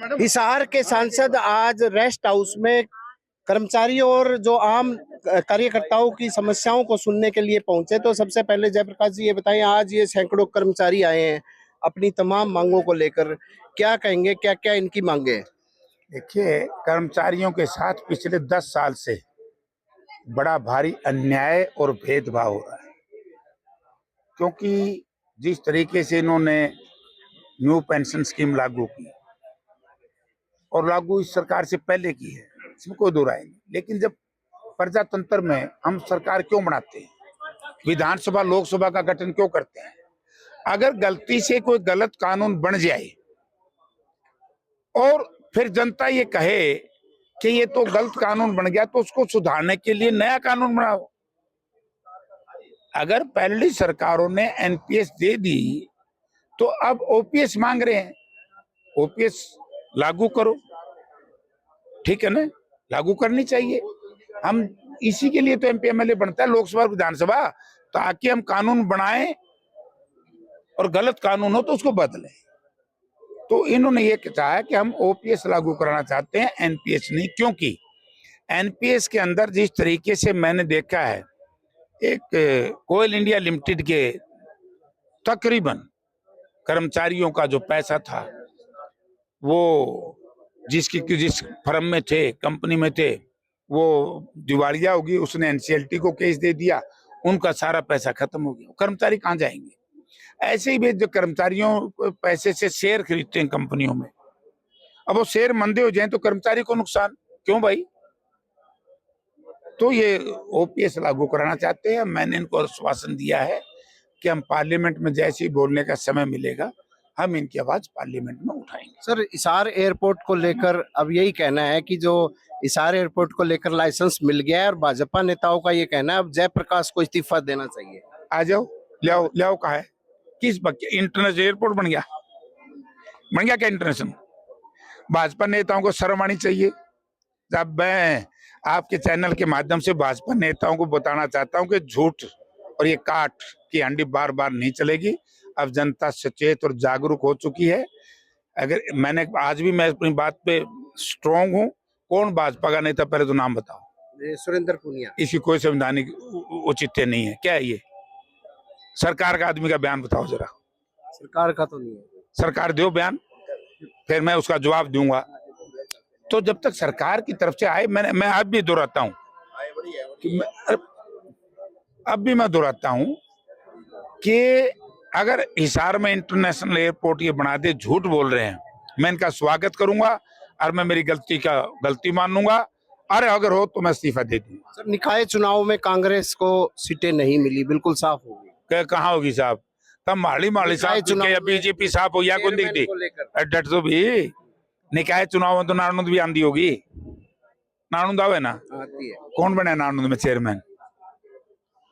हिसार के सांसद आज रेस्ट हाउस में कर्मचारियों और जो आम कार्यकर्ताओं की समस्याओं को सुनने के लिए पहुंचे। तो सबसे पहले जयप्रकाश जी ये बताएं, आज ये सैकड़ों कर्मचारी आए हैं अपनी तमाम मांगों को लेकर, क्या कहेंगे, क्या क्या इनकी मांगे हैं? देखिए, कर्मचारियों के साथ पिछले 10 साल से बड़ा भारी अन्याय और भेदभाव हो रहा है, क्योंकि जिस तरीके से इन्होंने न्यू पेंशन स्कीम लागू की और लागू इस सरकार से पहले की है, इसमें कोई दो राय नहीं। लेकिन जब प्रजातंत्र में हम सरकार क्यों बनाते हैं, विधानसभा लोकसभा का गठन क्यों करते हैं? अगर गलती से कोई गलत कानून बन जाए और फिर जनता ये कहे कि ये तो गलत कानून बन गया, तो उसको सुधारने के लिए नया कानून बनाओ। अगर पहली सरकारों ने एनपीएस दे दी तो अब ओपीएस मांग रहे हैं, ओपीएस लागू करो, ठीक है ना, लागू करनी चाहिए। हम इसी के लिए तो एमपी एमएलए बनता है, लोकसभा विधानसभा, ताकि हम कानून बनाएं और गलत कानून हो तो उसको बदलें। तो इन्होंने ये कहा कि हम ओपीएस लागू कराना चाहते हैं, एनपीएस नहीं, क्योंकि एनपीएस के अंदर जिस तरीके से मैंने देखा है, एक कोयल इंडिया लिमिटेड के तकरीबन कर्मचारियों का जो पैसा था, वो जिस फर्म में थे, कंपनी में थे, वो दिवालिया होगी, उसने एनसीएलटी को केस दे दिया, उनका सारा पैसा खत्म हो गया। कर्मचारी कहाँ जाएंगे? ऐसे ही भी जो कर्मचारियों पैसे से शेयर खरीदते हैं कंपनियों में, अब वो शेयर मंदे हो जाए तो कर्मचारी को नुकसान, क्यों भाई? तो ये ओपीएस लागू कराना चाहते हैं। मैंने इनको आश्वासन दिया है कि हम पार्लियामेंट में जैसे ही बोलने का समय मिलेगा, हम इनकी आवाज पार्लियामेंट में उठाएंगे। सर, हिसार एयरपोर्ट को लेकर अब यही कहना है कि जो हिसार एयरपोर्ट को लेकर लाइसेंस मिल गया है, और भाजपा नेताओं का ये कहना है अब जयप्रकाश को इस्तीफा देना चाहिए। आ जाओ, ले आओ, कहा है किस इंटरनेशनल एयरपोर्ट बन गया क्या इंटरनेशनल? भाजपा नेताओं को शर्म आनी चाहिए। जब मैं आपके चैनल के माध्यम से भाजपा नेताओं को बताना चाहता हूं कि झूठ और ये काट की हंडी बार बार नहीं चलेगी। अब जनता सचेत और जागरूक हो चुकी है। अगर मैंने आज भी मैं अपनी बात पे स्ट्रॉन्ग हूं। कौन भाजपा का नेता, पहले तो नाम बताओ। सुरेंद्र पुनिया। इसकी कोई संवैधानिक औचित्य नहीं है। क्या है ये? सरकार का आदमी का बयान बताओ जरा। सरकार का तो नहीं है। सरकार दो बयान, फिर मैं उसका जवाब दूंगा। तो जब तक सरकार की तरफ से आए, मैं अब भी दोहराता हूं कि अब भी मैं दोहराता हूं कि अगर हिसार में इंटरनेशनल एयरपोर्ट ये बना दे, झूठ बोल रहे हैं, मैं इनका स्वागत करूंगा और मैं मेरी गलती मान लूंगा। अरे अगर हो तो मैं इस्तीफा दे दूंगा। सर, निकाय चुनाव में कांग्रेस को सीटें नहीं मिली, बिल्कुल साफ होगी। कहाँ होगी साहब? तब माली साहब या बीजेपी साहब हो या कौन दिखती? डट तो भी निकाय चुनाव में तो नारनूद भी आंधी होगी। नारनूद आवे ना, कौन बने नारनूद में चेयरमैन?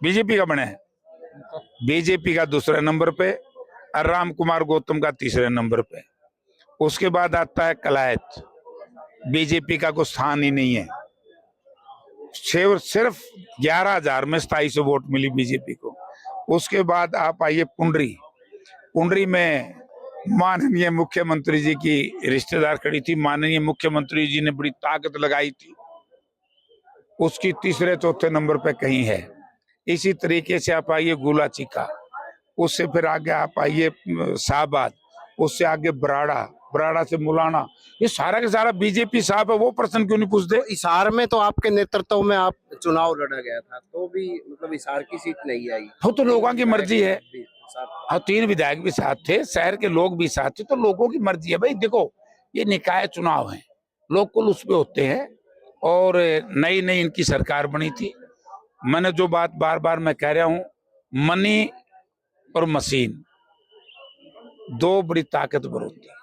बीजेपी का बने, बीजेपी का दूसरे नंबर पे और राम कुमार गौतम का तीसरे नंबर पे। उसके बाद आता है कलायत। बीजेपी का कोई स्थान ही नहीं है। सिर्फ 11,000 में 2700 वोट मिली बीजेपी को। उसके बाद आप आइए पुंडरी में माननीय मुख्यमंत्री जी की रिश्तेदार खड़ी थी। माननीय मुख्यमंत्री जी ने बड़ी ताकत लगाई थी, उसकी तीसरे चौथे नंबर पे कहीं है। इसी तरीके से आप आइए गुलाचिका, उससे फिर आगे आप आइए शाहबाद, उससे आगे बराड़ा से मुलाना, ये सारा का सारा बीजेपी साहब है। वो प्रश्न क्यों नहीं पूछते? तो हिसार में तो आपके नेतृत्व में आप चुनाव लड़ा गया था, तो भी मतलब हिसार की सीट नहीं आई। वो तो लोगों की मर्जी है। हाँ, 3 विधायक भी साथ थे, शहर के लोग भी साथ थे, तो लोगों की मर्जी है भाई। देखो, ये निकाय चुनाव है, लोग कुल उस पे होते हैं। और नई इनकी सरकार बनी थी। मैंने जो बात बार बार मैं कह रहा हूं, मनी और मशीन दो बड़ी ताकतवर होती है।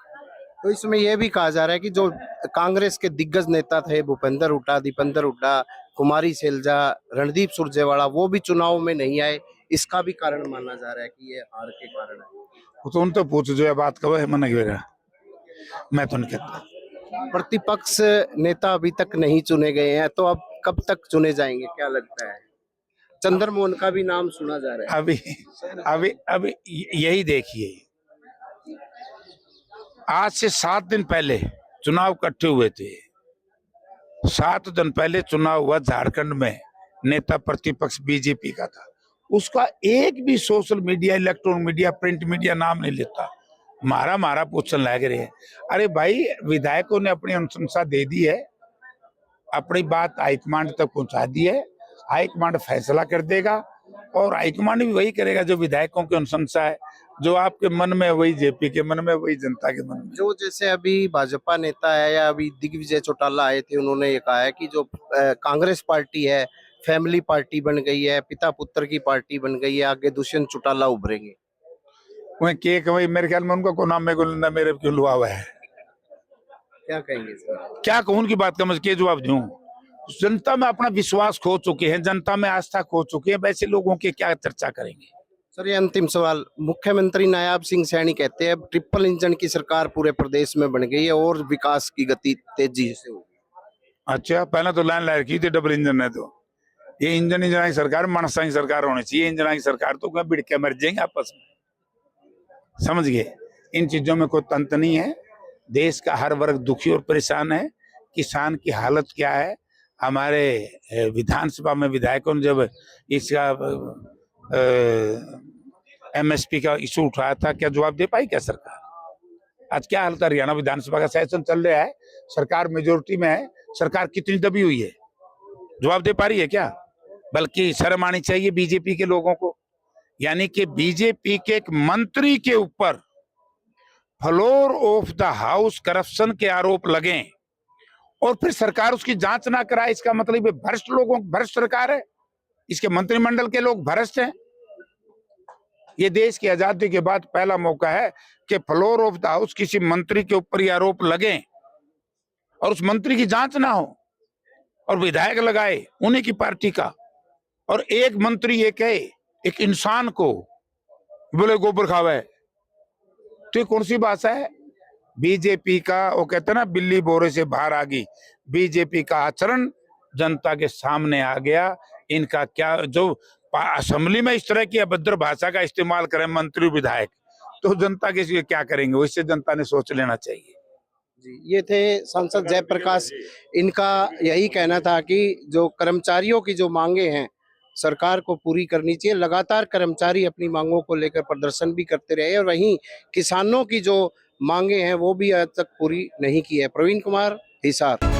तो इसमें यह भी कहा जा रहा है कि जो कांग्रेस के दिग्गज नेता थे, भूपेंद्र हुड्डा, दीपेंद्र हुड्डा, कुमारी सैलजा, रणदीप सुरजेवाला, वो भी चुनाव में नहीं आए। इसका भी कारण माना जा रहा है कि ये हार के कारण है। वो तो उनसे पूछ जो है बात कब है, मन गिरा, मैं तो नहीं कहता। प्रतिपक्ष नेता अभी तक नहीं चुने गए हैं, तो अब कब तक चुने जाएंगे, क्या लगता है? चंद्रमोहन का भी नाम सुना जा रहा है। अभी यही देखिए, आज से 7 दिन पहले चुनाव इकट्ठे हुए थे। 7 दिन पहले चुनाव हुआ झारखंड में, नेता प्रतिपक्ष बीजेपी का था, उसका एक भी social media, electronic media, print media नाम नहीं लेता। मारा मारा पूछने लग रहे हैं। अरे भाई, विधायकों ने अपनी अनुशंसा दे दी है, अपनी बात हाईकमांड तक पहुंचा दी है, हाईकमांड फैसला कर देगा और हाईकमांड भी वही करेगा जो विधायकों की अनुशंसा है। जो आपके मन में वही जेपी के मन में, वही जनता के मन में। जो जैसे अभी भाजपा नेता है या अभी दिग्विजय चौटाला आए थे, उन्होंने ये कहा है कि जो कांग्रेस पार्टी है फैमिली पार्टी बन गई है, पिता पुत्र की पार्टी बन गई है, आगे दुष्यंत चौटाला उभरेंगे। वही मेरे ख्याल में उनका को नाम मेरे क्यों लुआ हुआ है। क्या कहेंगे सर? क्या कहूं, उनकी बात का मैं क्या जवाब दूं? जनता में अपना विश्वास खो चुके हैं, जनता में आस्था खो चुके हैं, वैसे लोगों की क्या चर्चा करेंगे। सर, ये अंतिम सवाल, मुख्यमंत्री नायाब सिंह सैनी कहते हैं ट्रिपल इंजन की सरकार पूरे प्रदेश में बन गई है और विकास की गति तेजी से होगी। अच्छा, पहले तो लाइन ला रखी थी डबल इंजन है, तो ये इंजन की सरकार मनसा की सरकार होनी चाहिए। इंजन की सरकार तो क्या बिड़ के मर जाएंगे आपस में, समझ गए। इन चीजों में कोई तंत्र नहीं है। देश का हर वर्ग दुखी और परेशान है। किसान की हालत क्या है? हमारे विधानसभा में विधायकों ने जब इसका एमएसपी का इशू उठाया था, क्या जवाब दे पाई क्या सरकार? आज क्या हालत है? हरियाणा विधानसभा का सेशन चल रहा है, सरकार मेजोरिटी में है, सरकार कितनी दबी हुई है, जवाब दे पा रही है क्या? बल्कि शर्म आनी चाहिए बीजेपी के लोगों को। यानी कि बीजेपी के एक मंत्री के ऊपर floor of the house corruption के आरोप लगे और फिर सरकार उसकी जांच ना कराए, इसका मतलब ये भ्रष्ट लोगों, भ्रष्ट सरकार है, इसके मंत्रिमंडल के लोग भ्रष्ट हैं। ये देश की आजादी के बाद पहला मौका है कि फ्लोर ऑफ द हाउस किसी मंत्री के ऊपर ये आरोप लगे और उस मंत्री की जांच ना हो और विधायक लगाए उन्हीं की पार्टी का, और एक मंत्री ये कहे एक इंसान को बोले गोबर खावे, तो कौन सी भाषा है? बीजेपी का, वो कहते हैं ना बिल्ली बोरे से बाहर आ गई, बीजेपी का आचरण जनता के सामने आ गया। इनका क्या, जो असेंबली में इस तरह की अभद्र भाषा का इस्तेमाल करें मंत्री विधायक, तो जनता के लिए क्या करेंगे? इससे जनता ने सोच लेना चाहिए। जी, ये थे सांसद जयप्रकाश। इनका यही कहना था कि जो कर्मचारियों की जो मांगे हैं सरकार को पूरी करनी चाहिए। लगातार कर्मचारी अपनी मांगों को लेकर प्रदर्शन भी करते रहे और वहीं किसानों की जो मांगे हैं वो भी आज तक पूरी नहीं की है। प्रवीण कुमार, हिसार।